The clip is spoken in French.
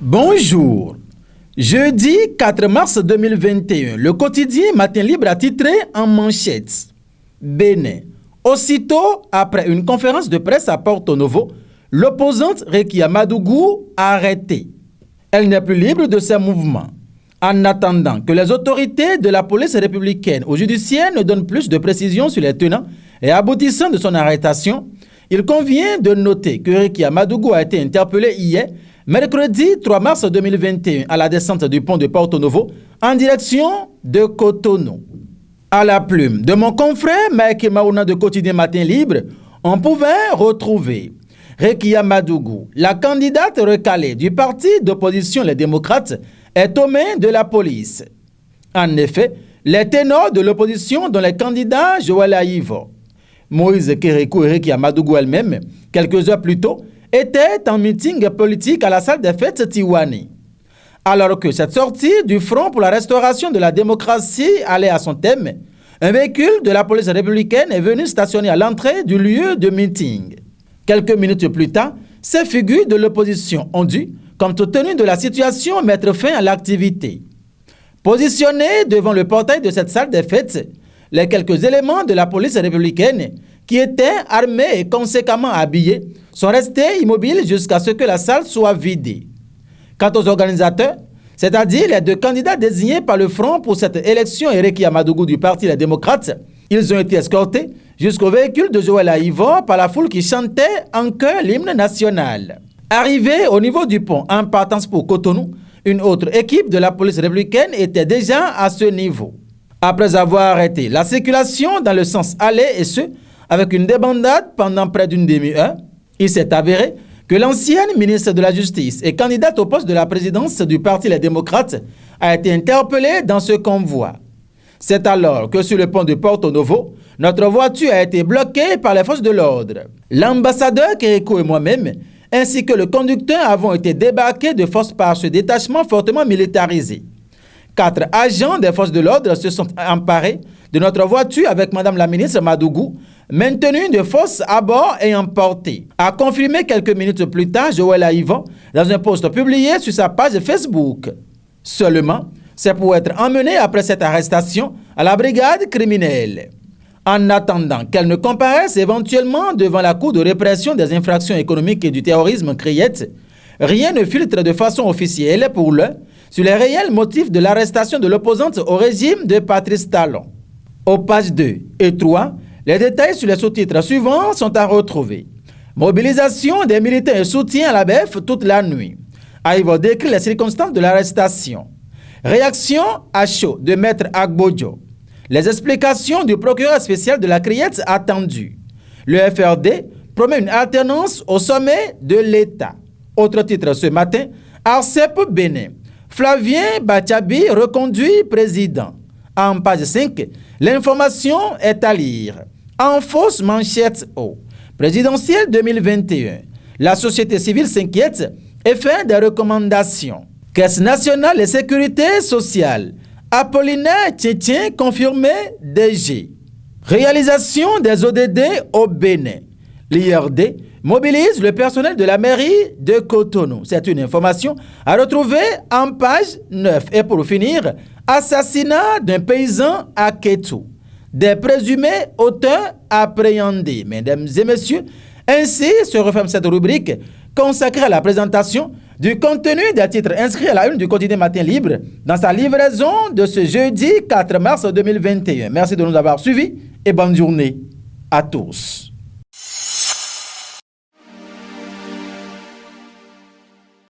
Bonjour. Jeudi 4 mars 2021, le quotidien Matin Libre a titré en manchette Bénin. Aussitôt après une conférence de presse à Porto Novo, l'opposante Rekia Madougou a arrêté. Elle n'est plus libre de ses mouvements. En attendant que les autorités de la police républicaine ou judiciaire ne donnent plus de précisions sur les tenants et aboutissants de son arrestation, il convient de noter que Rekia Madougou a été interpellé hier, mercredi 3 mars 2021, à la descente du pont de Porto Novo, en direction de Cotonou. À la plume de mon confrère Mike Maouna de Quotidien Matin Libre, on pouvait retrouver Rekia Madougou, la candidate recalée du parti d'opposition Les Démocrates, est aux mains de la police. En effet, les ténors de l'opposition, dont les candidats Joël Aïvo, Moïse Kérékou et Rekia Madougou elle-même, quelques heures plus tôt, était en meeting politique à la salle des fêtes Tiwani. Alors que cette sortie du Front pour la restauration de la démocratie allait à son thème, un véhicule de la police républicaine est venu stationner à l'entrée du lieu de meeting. Quelques minutes plus tard, ces figures de l'opposition ont dû, compte tenu de la situation, mettre fin à l'activité. Positionnés devant le portail de cette salle des fêtes, les quelques éléments de la police républicaine qui étaient armés et conséquemment habillés sont restés immobiles jusqu'à ce que la salle soit vidée. Quant aux organisateurs, c'est-à-dire les deux candidats désignés par le Front pour cette élection, Rekia Madougou du Parti Les Démocrates, ils ont été escortés jusqu'au véhicule de Joël Aïvo par la foule qui chantait en chœur l'hymne national. Arrivé au niveau du pont en partance pour Cotonou, une autre équipe de la police républicaine était déjà à ce niveau. Après avoir arrêté la circulation dans le sens aller et ce, avec une débandade pendant près d'une demi-heure, il s'est avéré que l'ancienne ministre de la Justice et candidate au poste de la présidence du Parti Les Démocrates a été interpellée dans ce convoi. C'est alors que sur le pont de Porto Novo, notre voiture a été bloquée par les forces de l'ordre. L'ambassadeur Kérékou et moi-même, ainsi que le conducteur, avons été débarqués de force par ce détachement fortement militarisé. 4 agents des forces de l'ordre se sont emparés de notre voiture avec Madame la ministre Madougou, maintenue de force à bord et emportée. A confirmé quelques minutes plus tard Joël Aïvo dans un post publié sur sa page Facebook. Seulement, c'est pour être emmené après cette arrestation à la brigade criminelle. En attendant qu'elle ne comparaisse éventuellement devant la Cour de répression des infractions économiques et du terrorisme CRIET, rien ne filtre de façon officielle pour l'heure sur les réels motifs de l'arrestation de l'opposante au régime de Patrice Talon. Aux pages 2 et 3, les détails sur les sous-titres suivants sont à retrouver. Mobilisation des militaires et soutien à la BF toute la nuit. Aïvo décrit les circonstances de l'arrestation. Réaction à chaud de Maître Agbodjo. Les explications du procureur spécial de la CRIET attendues. Le FRD promet une alternance au sommet de l'État. Autre titre ce matin, Arcep Bénin. Flavien Bachabi reconduit président. En page 5, l'information est à lire. En fausse manchette O. Présidentielle 2021. La société civile s'inquiète et fait des recommandations. Caisse nationale et sécurité sociale. Apollinaire Tchétien confirmé DG. Réalisation des ODD au Bénin. L'IRD mobilise le personnel de la mairie de Cotonou. C'est une information à retrouver en page 9. Et pour finir, assassinat d'un paysan à Kétou. Des présumés auteurs appréhendés. Mesdames et messieurs, ainsi se referme cette rubrique consacrée à la présentation du contenu des titres inscrits à la une du quotidien Matin Libre dans sa livraison de ce jeudi 4 mars 2021. Merci de nous avoir suivis et bonne journée à tous.